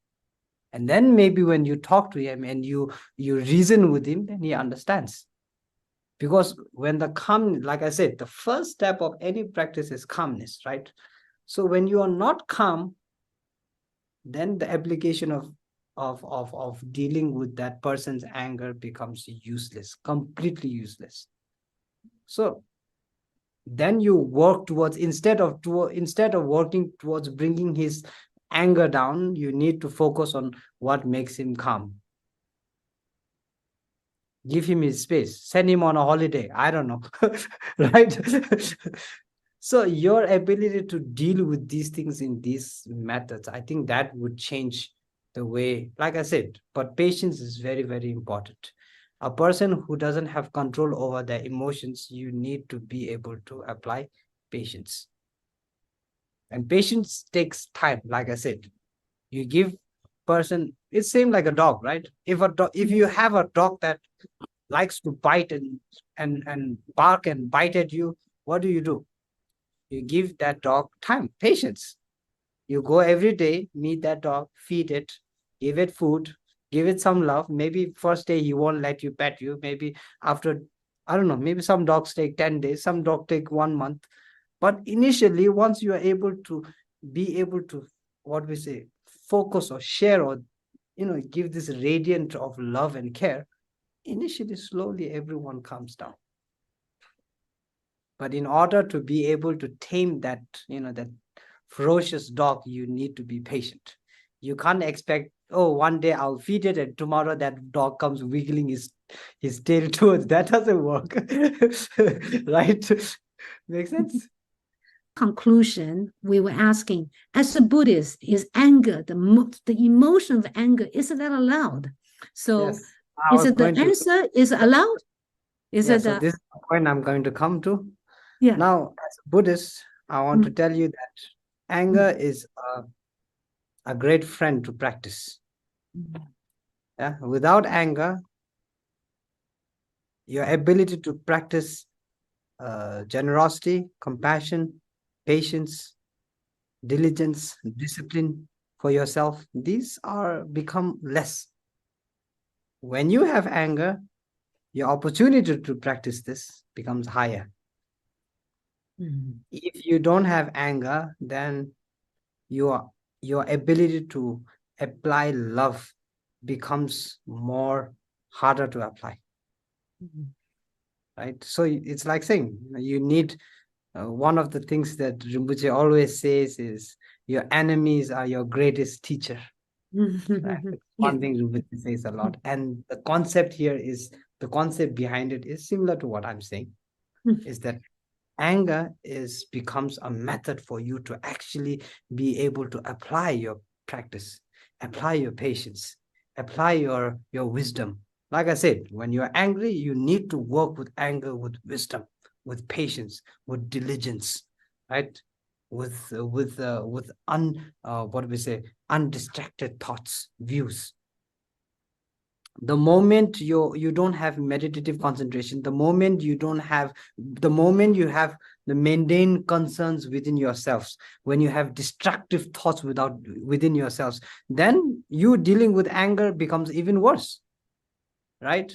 And then maybe when you talk to him and you reason with him, then he understands. Because when the calm, like I said, the first step of any practice is calmness, right? So when you are not calm, then the application of dealing with that person's anger becomes useless, completely useless. So then you work towards, instead of working towards bringing his anger down, you need to focus on what makes him calm. Give him his space, send him on a holiday, I don't know. Right? So your ability to deal with these things in these methods, I think that would change the way, like I said, but patience is very, very important. A person who doesn't have control over their emotions, you need to be able to apply patience. And patience takes time, like I said. You give person, it's same like a dog, right? If you have a dog that likes to bite and bark and bite at you, what do? You give that dog time, patience. You go every day, meet that dog, feed it, give it food, give it some love. Maybe first day he won't let you pet you. Maybe after, I don't know, maybe some dogs take 10 days, some dog take 1 month. But initially, once you are able to be able to, what we say, focus or share or, give this radiant of love and care, initially, slowly, everyone calms down. But in order to be able to tame that, that ferocious dog, you need to be patient. You can't expect, oh, one day I'll feed it and tomorrow that dog comes wiggling his tail towards. That doesn't work. Right? Make sense? Conclusion, we were asking, as a Buddhist, is anger, the emotion of anger, isn't that allowed? So Yes, is it the answer is allowed? Is it so this is the point I'm going to come to. Yeah. Now, as a Buddhist, I want to tell you that anger is a great friend to practice. Yeah, without anger, your ability to practice generosity, compassion, patience, diligence, discipline for yourself, these are become less. When you have anger, your opportunity to practice this becomes higher. If you don't have anger, then your ability to apply love becomes more harder to apply. Right? So it's like saying you need, one of the things that Rinpoche always says is your enemies are your greatest teacher. Right? One thing Rinpoche says a lot. And the concept behind it is similar to what I'm saying, is that anger becomes a method for you to actually be able to apply your practice, apply your patience, apply your wisdom. Like I said, when you're angry, you need to work with anger, with wisdom, with patience, with diligence, right? With undistracted thoughts, views. The moment you don't have meditative concentration, the moment you have the mundane concerns within yourselves, when you have destructive thoughts within yourselves, then you dealing with anger becomes even worse, right?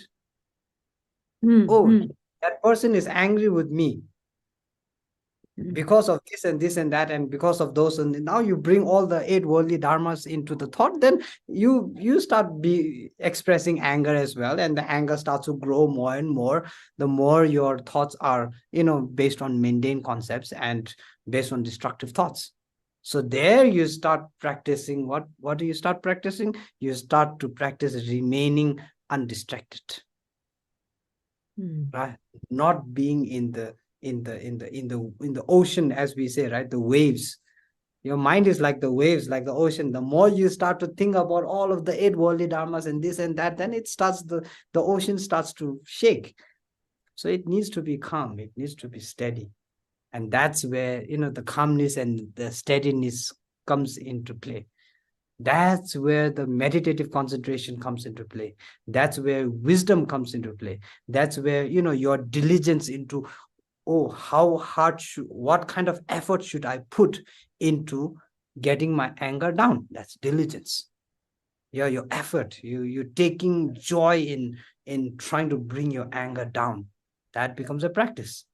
That person is angry with me because of this and this and that, and because of those, and now you bring all the 8 worldly dharmas into the thought, then you start be expressing anger as well, and the anger starts to grow more and more, the more your thoughts are based on mundane concepts and based on destructive thoughts. So there you start practicing, what do you start practicing? You start to practice remaining undistracted, right? Not being in the ocean, as we say, right? The waves. Your mind is like the waves, like the ocean. The more you start to think about all of the 8 worldly dharmas and this and that, then it starts the ocean starts to shake. So it needs to be calm, it needs to be steady. And that's where the calmness and the steadiness comes into play. That's where the meditative concentration comes into play. That's where wisdom comes into play. That's where your diligence into oh, what kind of effort should I put into getting my anger down? That's diligence. Your effort, you taking joy in trying to bring your anger down. That becomes a practice.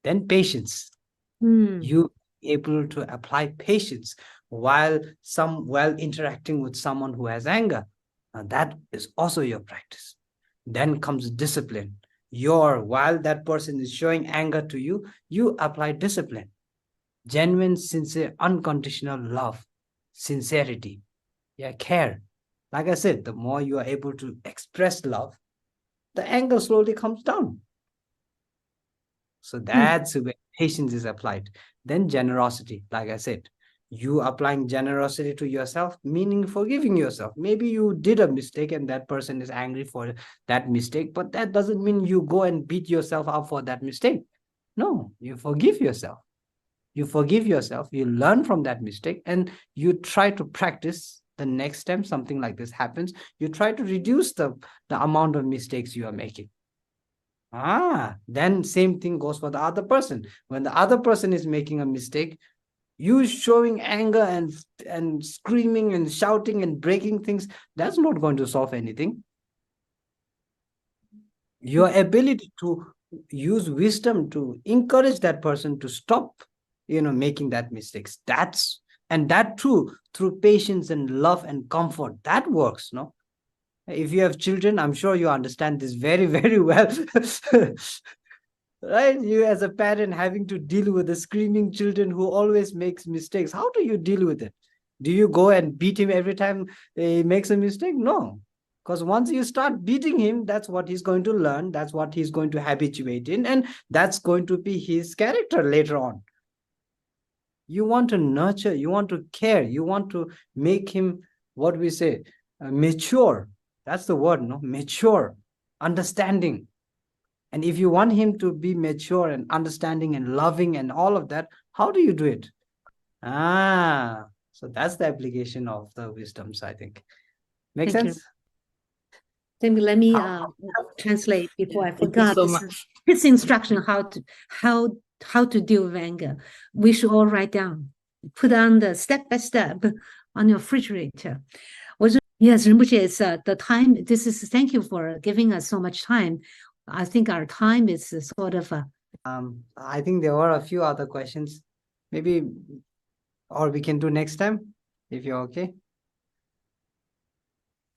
Then patience. You able to apply patience while interacting with someone who has anger. That is also your practice. Then comes discipline. While that person is showing anger to you, you apply discipline. Genuine, sincere, unconditional love, sincerity, care. Like I said, the more you are able to express love, the anger slowly comes down. So that's where patience is applied. Then generosity, like I said, you applying generosity to yourself, meaning forgiving yourself. Maybe you did a mistake and that person is angry for that mistake, but that doesn't mean you go and beat yourself up for that mistake. No, you forgive yourself. You forgive yourself, you learn from that mistake, and you try to practice the next time something like this happens. You try to reduce the amount of mistakes you are making. Then same thing goes for the other person. When the other person is making a mistake, you showing anger and screaming and shouting and breaking things, that's not going to solve anything. Your ability to use wisdom to encourage that person to stop, making that mistakes, that too through patience and love and comfort, that works, no? If you have children, I'm sure you understand this very, very well. Right? You as a parent having to deal with the screaming children who always makes mistakes. How do you deal with it? Do you go and beat him every time he makes a mistake? No. Because once you start beating him, that's what he's going to learn. That's what he's going to habituate in. And that's going to be his character later on. You want to nurture, you want to care, you want to make him, what we say, mature. That's the word, no? Mature, understanding. And if you want him to be mature and understanding and loving and all of that, how do you do it? So that's the application of the wisdoms, I think. Make Thank sense? Then let me translate before I Thank you forgot so this, much. this instruction how to deal with anger. We should all write down, put on the step by step on your refrigerator. Yes, Rinpoche, it's the time. Thank you for giving us so much time. I think our time is sort of I think there were a few other questions, maybe, or we can do next time if you're okay.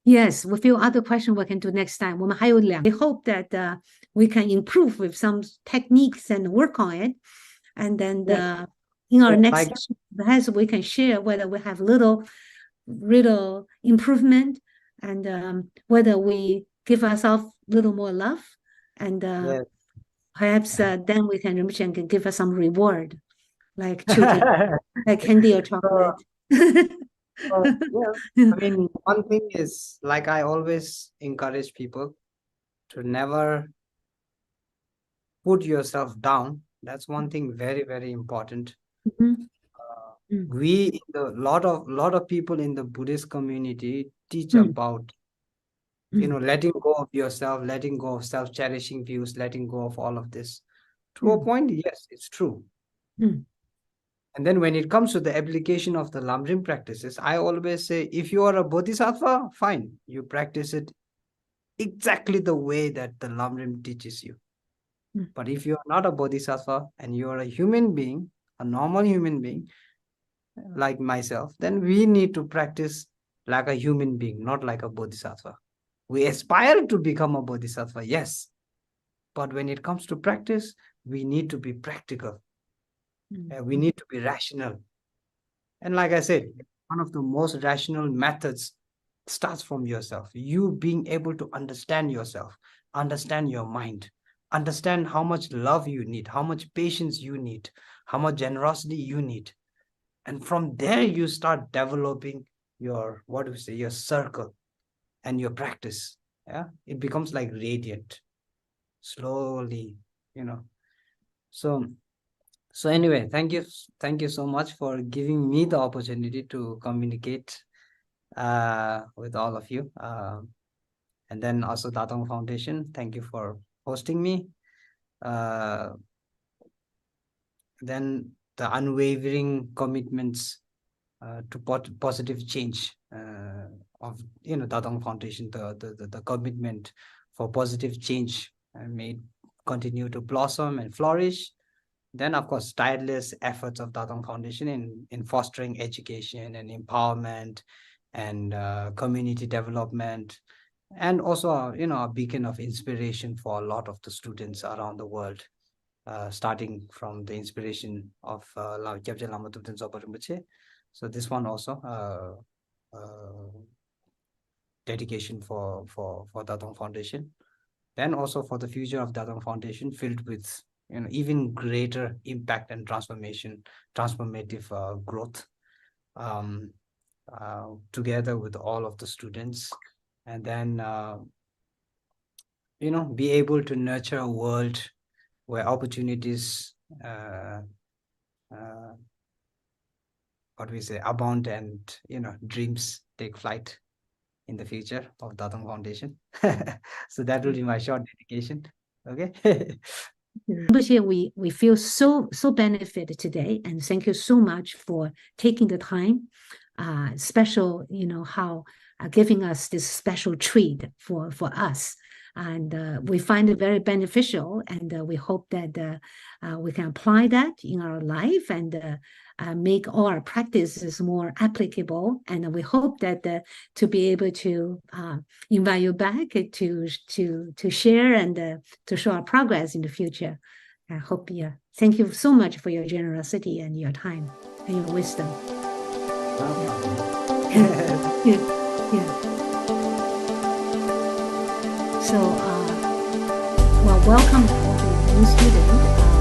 Yes, a few other questions we can do next time. 我们还有两 We hope that we can improve with some techniques and work on it. And then in our next session, perhaps we can share whether we have little improvement and whether we give ourselves a little more love. And perhaps then we can give us some reward, like children, like candy or chocolate. I mean, one thing is, like I always encourage people to never put yourself down. That's one thing very, very important. Lot of people in the Buddhist community teach about, letting go of yourself, letting go of self-cherishing views, letting go of all of this. To a point, yes, it's true. And then when it comes to the application of the Lamrim practices, I always say, if you are a bodhisattva, fine, you practice it exactly the way that the Lamrim teaches you. But if you're not a bodhisattva and you're a human being, a normal human being, like myself, then we need to practice like a human being, not like a bodhisattva. We aspire to become a bodhisattva, yes. But when it comes to practice, we need to be practical. We need to be rational. And like I said, one of the most rational methods starts from yourself. You being able to understand yourself, understand your mind, understand how much love you need, how much patience you need, how much generosity you need. And from there, you start developing your, your circle and your practice. Yeah, it becomes like radiant, slowly, So anyway, thank you so much for giving me the opportunity to communicate with all of you. And then also Datong Foundation, thank you for hosting me. then the unwavering commitments to positive change of Datang Foundation, the commitment for positive change may continue to blossom and flourish. Then, of course, tireless efforts of Datang Foundation in fostering education and empowerment and community development, and also a beacon of inspiration for a lot of the students around the world. Starting from the inspiration of Gyabje Lama Thupten Zopa Rinpoche. So this one also dedication for Datang Foundation. Then also for the future of Datang Foundation, filled with even greater impact and transformative growth, together with all of the students, and then be able to nurture a world where opportunities abound, and dreams take flight in the future of Datang Foundation. So that will be my short dedication. Okay. We feel so benefited today, and thank you so much for taking the time. Special, how giving us this special treat for us. And we find it very beneficial, and we hope that we can apply that in our life and make all our practices more applicable. And we hope that to be able to invite you back to share and to show our progress in the future. I hope thank you so much for your generosity and your time and your wisdom. Yeah. So, welcome all the new students.